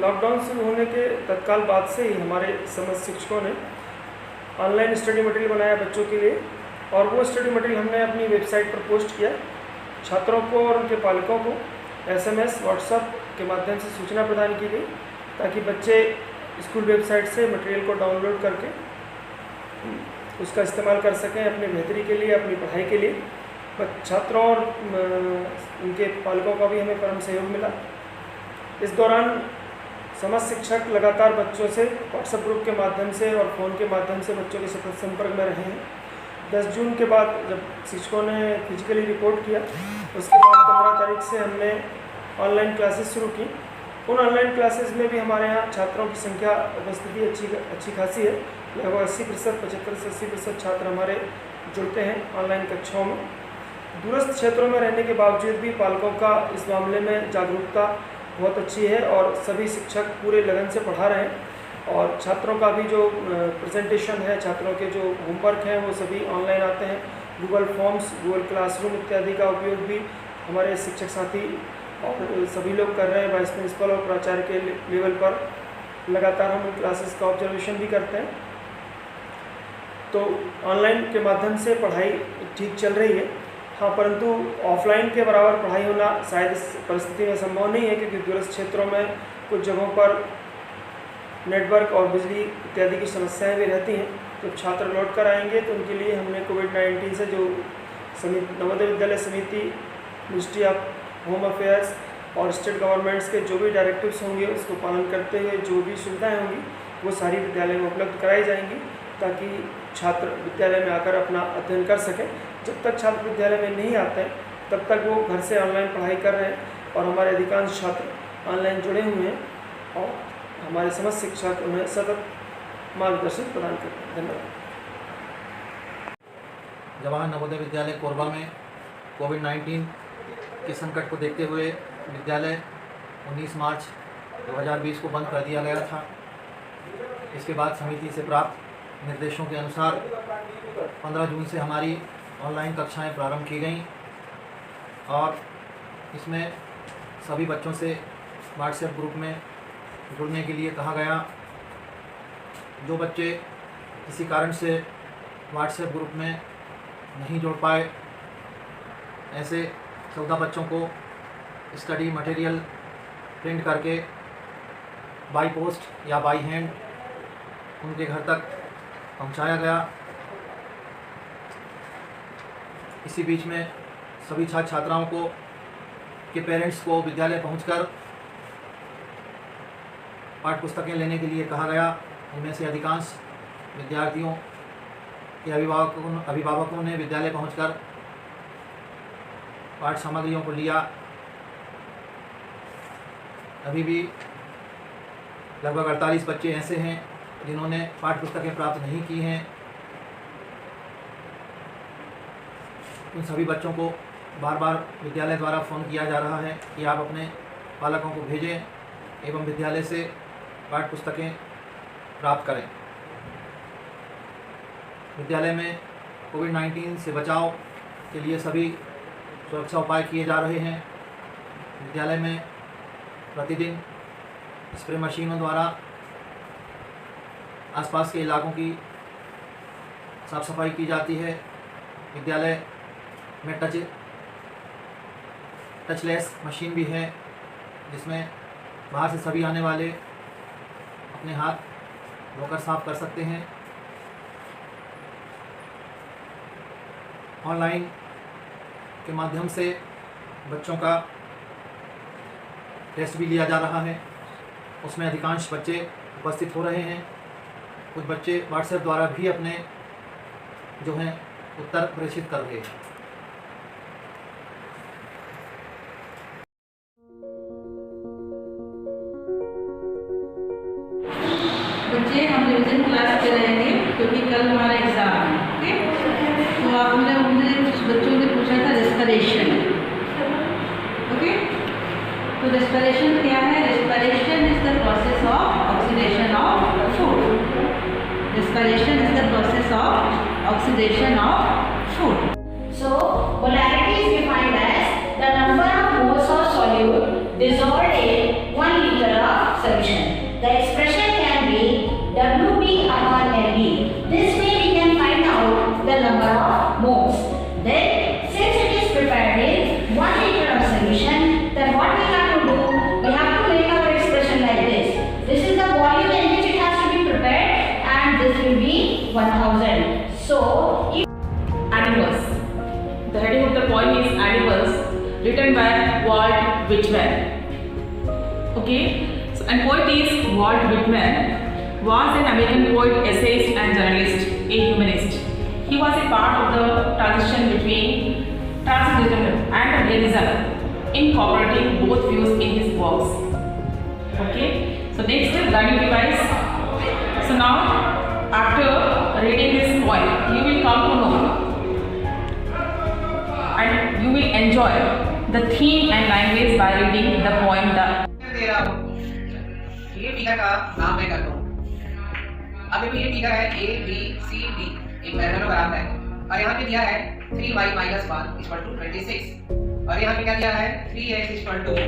Lockdown शुरू होने के तत्काल बाद से ही हमारे समस्त शिक्षकों ने ऑनलाइन स्टडी मटेरियल बनाया बच्चों के लिए, और वो स्टडी मटेरियल हमने अपनी वेबसाइट पर पोस्ट किया। छात्रों को और उनके पालकों को SMS, व्हाट्सएप के माध्यम से सूचना प्रदान की गई ताकि बच्चे स्कूल वेबसाइट से मटेरियल को डाउनलोड करके उसका इस्तेमाल कर सकें अपनी बेहतरी के लिए, अपनी पढ़ाई के लिए। छात्रों और उनके पालकों का भी हमें परम सहयोग मिला। इस दौरान समस्त शिक्षक लगातार बच्चों से व्हाट्सएप ग्रुप के माध्यम से और फ़ोन के माध्यम से बच्चों के सतत संपर्क में रहे हैं। 10 जून के बाद जब शिक्षकों ने फिजिकली रिपोर्ट किया, उसके बाद 15 तारीख से हमने ऑनलाइन क्लासेस शुरू की। उन ऑनलाइन क्लासेस में भी हमारे यहाँ छात्रों की संख्या उपस्थिति अच्छी खासी है। लगभग 80%, 75 से 80% छात्र हमारे जुड़ते हैं ऑनलाइन कक्षाओं में। दूरस्थ क्षेत्रों में रहने के बावजूद भी पालकों का इस मामले में जागरूकता बहुत अच्छी है और सभी शिक्षक पूरे लगन से पढ़ा रहे हैं। और छात्रों का भी जो प्रेजेंटेशन है, छात्रों के जो होमवर्क हैं, वो सभी ऑनलाइन आते हैं। गूगल फॉर्म्स, गूगल क्लासरूम इत्यादि का उपयोग भी हमारे शिक्षक साथी और सभी लोग कर रहे हैं। वाइस प्रिंसिपल और प्राचार्य के लेवल पर लगातार हम क्लासेस का ऑब्जर्वेशन भी करते हैं। तो ऑनलाइन के माध्यम से पढ़ाई ठीक चल रही है। हाँ, परंतु ऑफलाइन के बराबर पढ़ाई होना शायद इस परिस्थिति में संभव नहीं है, क्योंकि दूरस्थ क्षेत्रों में कुछ जगहों पर नेटवर्क और बिजली इत्यादि की समस्याएं भी रहती हैं। जब छात्र लौट कर आएंगे तो उनके लिए हमने कोविड-19 से जो नवोदय विद्यालय समिति, मिनिस्ट्री ऑफ होम अफेयर्स और स्टेट गवर्नमेंट्स के जो भी डायरेक्टिव्स होंगे उसको पालन करते हुए जो भी सुविधाएँ होंगी वो सारी विद्यालय में उपलब्ध कराई जाएंगी, ताकि छात्र विद्यालय में आकर अपना अध्ययन कर सकें। जब तक छात्र विद्यालय में नहीं आते हैं तब तक वो घर से ऑनलाइन पढ़ाई कर रहे हैं और हमारे अधिकांश छात्र ऑनलाइन जुड़े हुए हैं और हमारे समस्त शिक्षक उन्हें सतत मार्गदर्शन प्रदान करते हैं। धन्यवाद। जवाहर नवोदय विद्यालय कोरबा में कोविड-19 के संकट को देखते हुए विद्यालय 19 मार्च 2020 को बंद कर दिया गया था। इसके बाद समिति से प्राप्त निर्देशों के अनुसार 15 जून से हमारी ऑनलाइन कक्षाएं प्रारंभ की गईं और इसमें सभी बच्चों से व्हाट्सएप ग्रुप में जुड़ने के लिए कहा गया। जो बच्चे किसी कारण से व्हाट्सएप ग्रुप में नहीं जुड़ पाए, ऐसे 14 बच्चों को स्टडी मटेरियल प्रिंट करके बाई पोस्ट या बाई हैंड उनके घर तक पहुंचाया गया। इसी बीच में सभी छात्र छात्राओं को के पेरेंट्स को विद्यालय पहुंचकर पाठ्य पुस्तकें लेने के लिए कहा गया। उनमें से अधिकांश विद्यार्थियों के अभिभावकों ने विद्यालय पहुंचकर पाठ्य सामग्रियों को लिया। अभी भी लगभग 48 बच्चे ऐसे हैं जिन्होंने पाठ्य पुस्तकें प्राप्त नहीं की हैं। उन सभी बच्चों को बार बार विद्यालय द्वारा फ़ोन किया जा रहा है कि आप अपने पालकों को भेजें एवं विद्यालय से पाठ्य पुस्तकें प्राप्त करें। विद्यालय में कोविड-19 से बचाव के लिए सभी सुरक्षा उपाय किए जा रहे हैं। विद्यालय में प्रतिदिन स्प्रे मशीनों द्वारा आसपास के इलाकों की साफ़ सफाई की जाती है। विद्यालय में टचलेस मशीन भी है, जिसमें बाहर से सभी आने वाले अपने हाथ धोकर साफ कर सकते हैं। ऑनलाइन के माध्यम से बच्चों का टेस्ट भी लिया जा रहा है, उसमें अधिकांश बच्चे उपस्थित हो रहे हैं। कुछ बच्चे व्हाट्सएप द्वारा भी अपने जो हैं उत्तर प्रेषित कर रहे हैं। बच्चे हम रिविजन क्लास पे रहेंगे क्योंकि कल हमारा एग्ज़ाम है। ओके, तो आपने कुछ बच्चों ने पूछा था रेस्पिरेशन। ओके, तो रेस्पिरेशन क्या है? Respiration is the process of oxidation of food. Respiration is the process of oxidation of food. So, molarity is defined as the number of moles of solute dissolved in 1 liter of solution. The expression can be WB upon LB. This way we can find out the number of moles. Then, since it is prepared in 1 liter of solution, then what we have to do, we have to make our expression like this. This is the volume in which it has to be prepared, and this will be 1000. So, if Animals. The heading of the poem is Animals, written by Walt Whitman. Okay, so, and poet is Walt Whitman, was an American poet, essayist and journalist, a humanist. He was a part of the transition between transcendental and realism, incorporating both views in his works. Okay, so next is learning device. So now, after reading this poem, you will come to know and you will enjoy the theme and language by reading the poem. दे रहा हूँ ये figure का नाम मैं करता हूँ। अब ये फिगर है ए बी सी डी, एक पैरेललोग्राम है और यहाँ पे दिया है 3y - 1 = 26 और यहाँ पे क्या दिया है 3x = 18।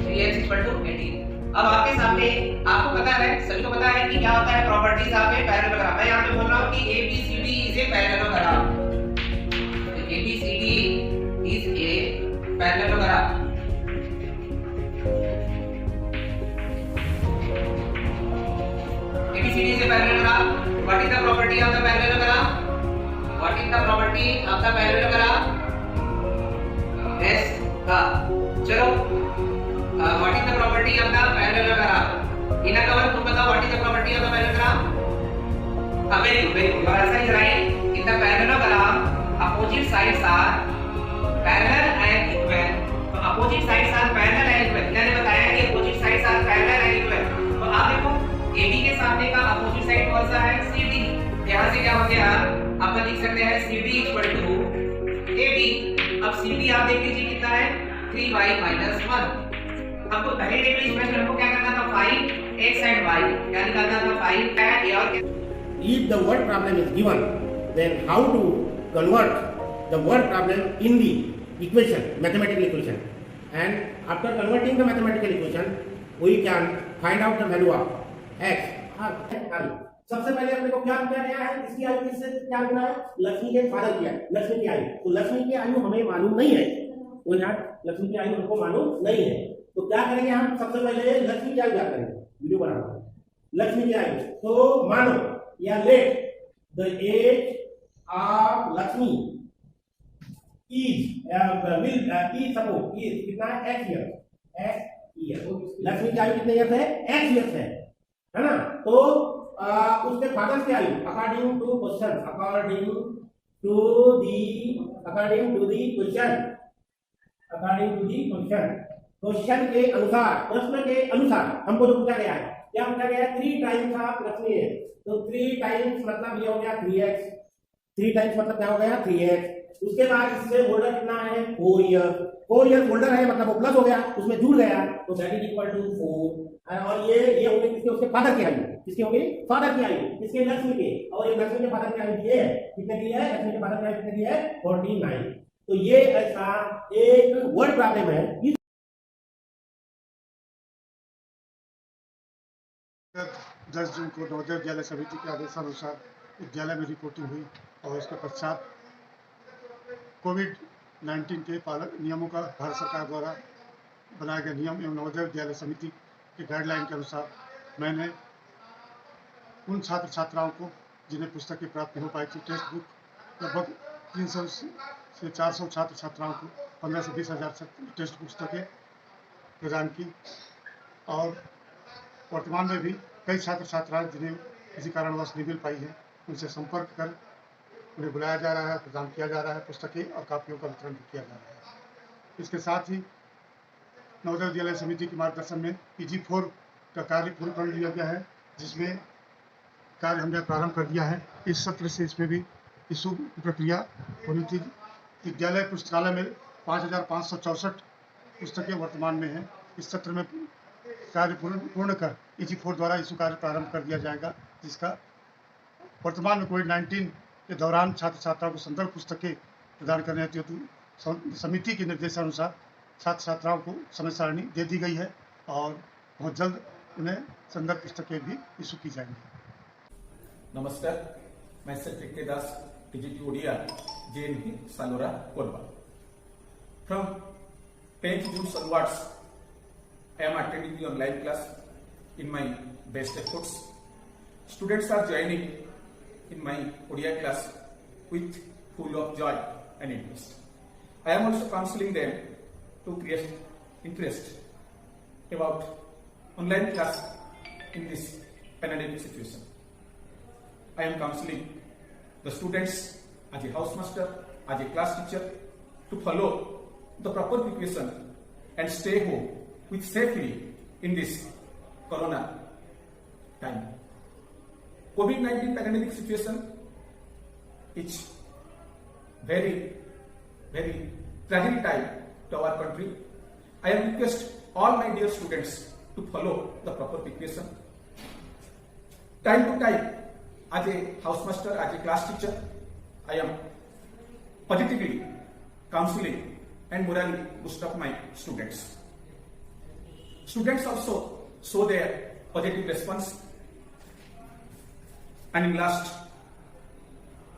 3x = 18। अब आपके सामने आपको पता है, सभी को पता है कि क्या होता है प्रॉपर्टीज ऑफ ए पैरेललोग्राम। मैं यहाँ पे बोल रहा हूँ कि ABCD is a parallelogram. ABCD is a parallelogram. ABCD is a parallelogram. What is the property of the parallelogram? What is the property of the parallelogram? Yes. चलो. What is the property of the parallelogram? Inner cover तुम बताओ. What is the property of the parallelogram? Very good. Your answer is right. In the parallelogram, opposite sides are parallel and equal. तो opposite sides are parallel and equal. मैंने बताया कि opposite sides are parallel and equal. तो आप देखो AB के सामने का opposite side कौन सा है? CD. यहाँ से क्या हो गया? अपन लिख सकते हैं CD = AB. अब CD आप देख लीजिए कितना है? 3y - 1. आपको पहले टेबल इक्वेशन को क्या करना था? Find x and y. क्या निकालना था? फाइंड tan a और If the word problem is given, then how to convert the word problem in the equation, mathematical equation, and after converting the mathematical equation, we can find out the value of x. सबसे पहले अपने को क्या किया गया है? इसकी आयु किससे क्या गुना है? लक्ष्मी के फादर की आयु, लक्ष्मी की आयु। तो लक्ष्मी की आयु हमें मालूम नहीं है, वो यहाँ लक्ष्मी की आयु हमको मालूम नहीं है। तो क्या करेंगे हम? सबसे पहले लक्ष्मी की आयु क्या करेंगे? वीडियो बनाओ। लक्ष्मी की आयु तो मानो या late the age of Lakshmi is suppose is कितना है? x year, लक्ष्मी की आयु कितने ईयर है? x ईयर है ना? तो उसके फादर की आयु according to question, according to the question के अनुसार, प्रश्न के अनुसार हमको जो पूछा गया है, क्या पूछा गया है? 3 टाइम्स ऑफ लक्ष्मी है। तो 3 टाइम्स मतलब ये हो गया 3x। 3 टाइम्स मतलब क्या हो गया? 3x। उसके बाद इससे होल्डर कितना है? 4 ईयर। 4 ईयर होल्डर है मतलब वो प्लस हो गया, उसमें जुड़ गया, तो दैट इज इक्वल टू 4। और ये होंगे किसके? उसके फादर की आयु। किसके होंगे? फादर की आयु। किसके? लक्ष्मी के। और ये लक्ष्मी के फादर की आयु ये है कितने की है? लक्ष्मी के फादर की आयु कितने की है? 49। तो ये ऐसा एक वर्ड प्रॉब्लम है। 10 जून को नवोदय विद्यालय समिति के आदेशानुसार विद्यालय में रिपोर्टिंग हुई और उसके पश्चात कोविड-19 के पालन नियमों का भारत सरकार द्वारा बनाए गए नियम एवं नवोदय विद्यालय समिति के गाइडलाइन के अनुसार मैंने उन छात्र छात्राओं को जिन्हें पुस्तकें प्राप्त नहीं हो पाई थी, टेक्स्ट बुक लगभग 300 से 400 छात्र छात्राओं को 15 से 20 हज़ार टेक्स्ट पुस्तकें प्रदान की। और वर्तमान में भी कई छात्र छात्राएं जिन्हें किसी कारणवश नहीं मिल पाई है, उनसे संपर्क कर उन्हें बुलाया जा रहा है, प्रदान किया जा रहा है, पुस्तकें और कापियों का वितरण किया जा रहा है। इसके साथ ही नवोदय विद्यालय समिति के मार्गदर्शन में PG4 का कार्य पूर्ण कर लिया गया है, जिसमें कार्य हमने प्रारंभ कर दिया है। इस सत्र से इसमें भी इशू की प्रक्रिया होनी थी। विद्यालय पुस्तकालय में 5564 पुस्तकें वर्तमान में हैं। इस सत्र में कार्य पूर्ण कर PG4 द्वारा इशू कार्य प्रारंभ कर दिया जाएगा, जिसका वर्तमान में कोविड-19 के दौरान छात्र छात्राओं को संदर्भ पुस्तकें प्रदान करने हेतु समिति के निर्देशानुसार छात्र छात्राओं को समय सारणी दे दी गई है और बहुत जल्द उन्हें संदर्भ पुस्तकें भी इशू की जाएंगी। नमस्कार, मैं sir K Das TGT Odia JNV Salora Korba. From 10th June onwards, I am attending the online class in my best efforts. Students are joining in my Odia class with full of joy and interest. I am also counseling them to create interest about online class in this pandemic situation. I am counseling the students as a housemaster, as a class teacher, to follow the proper precaution and stay home with safely in this corona time. COVID-19 pandemic situation is very tragic time to our country. I request all my dear students to follow the proper precaution. Time to time, as a housemaster, as a class teacher, I am positively counseling and morally boost up my students. Students also show their positive response. And in last,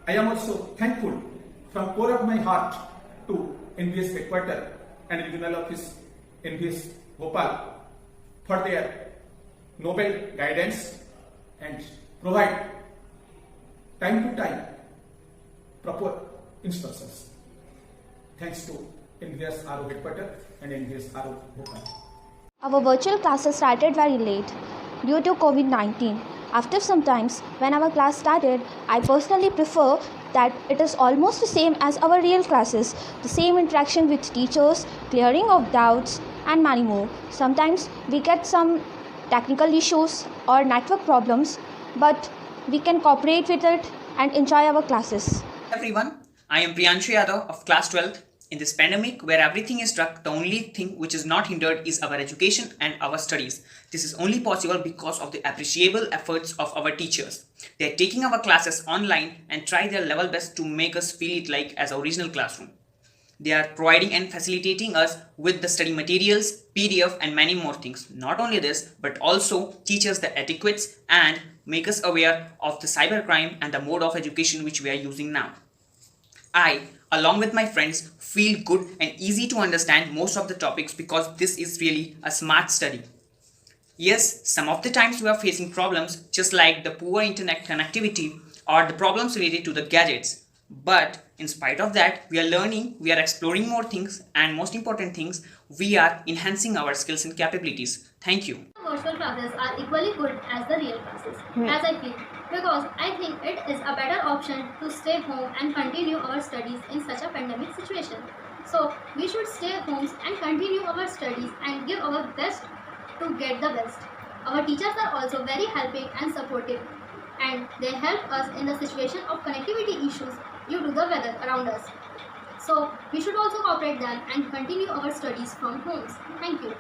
I am also thankful from core of my heart to NBS headquarters and regional office NBS Bhopal for their noble guidance and provide time to time proper instructions. Thanks to NBS RO headquarters and NBS RO Bhopal. Our virtual classes started very late due to COVID-19. After some times, when our class started, I personally prefer that it is almost the same as our real classes, the same interaction with teachers, clearing of doubts, and many more. Sometimes we get some technical issues or network problems, but we can cooperate with it and enjoy our classes. Everyone, I am Priyanshu Yadav of class 12th. In this pandemic where everything is struck, the only thing which is not hindered is our education and our studies. This is only possible because of the appreciable efforts of our teachers. They are taking our classes online and try their level best to make us feel it like as our original classroom. They are providing and facilitating us with the study materials, PDF and many more things. Not only this, but also teach us the etiquettes and make us aware of the cybercrime and the mode of education which we are using now. I, along with my friends, feel good and easy to understand most of the topics because this is really a smart study. Yes, some of the times we are facing problems just like the poor internet connectivity or the problems related to the gadgets. But in spite of that, we are learning, we are exploring more things, and most important things, we are enhancing our skills and capabilities. Thank you. Virtual classes are equally good as the real classes, as I feel, because I think it is a better option to stay home and continue our studies in such a pandemic situation. So we should stay home and continue our studies and give our best to get the best. Our teachers are also very helping and supportive, and they help us in the situation of connectivity issues due to the weather around us. So we should also cooperate them and continue our studies from homes. Thank you.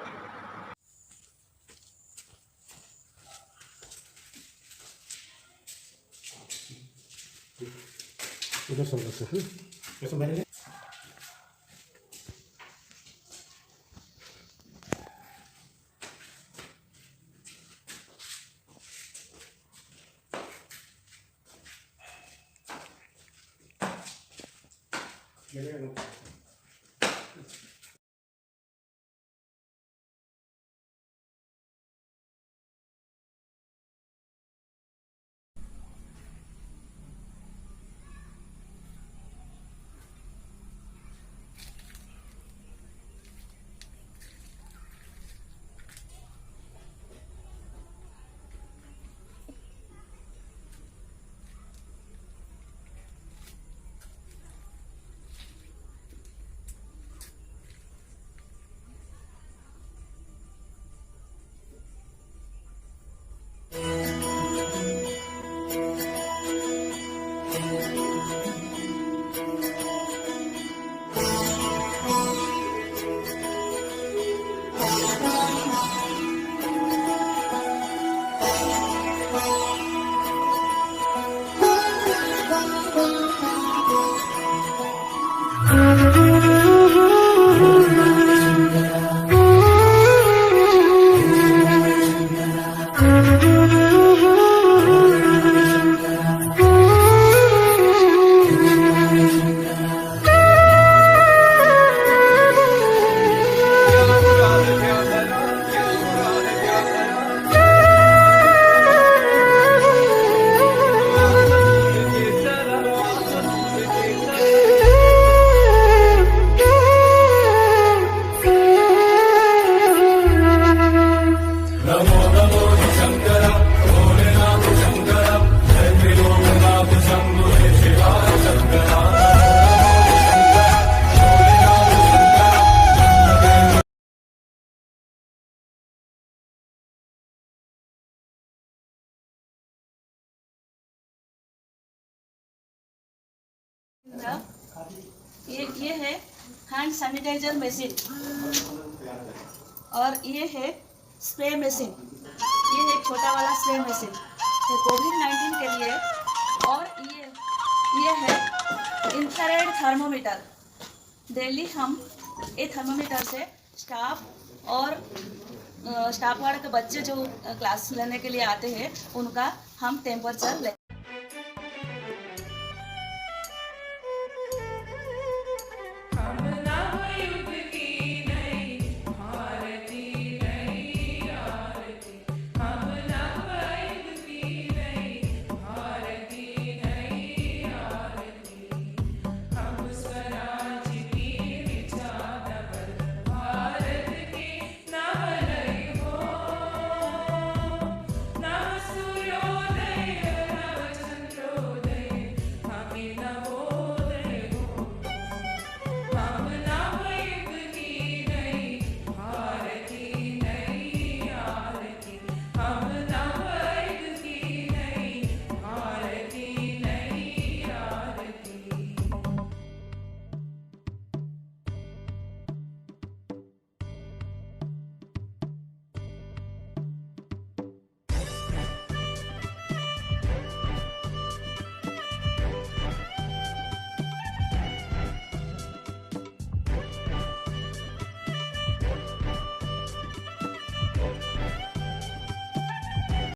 ये है hand sanitiser machine और ये है spray machine. ये है छोटा वाला spray machine कोविड-19 के लिए। और ये है इंफ्रारेड थर्मोमीटर। डेली हम ये थर्मोमीटर से स्टाफ वाले के बच्चे जो क्लास लेने के लिए आते हैं उनका हम टेम्परेचर लेते हैं।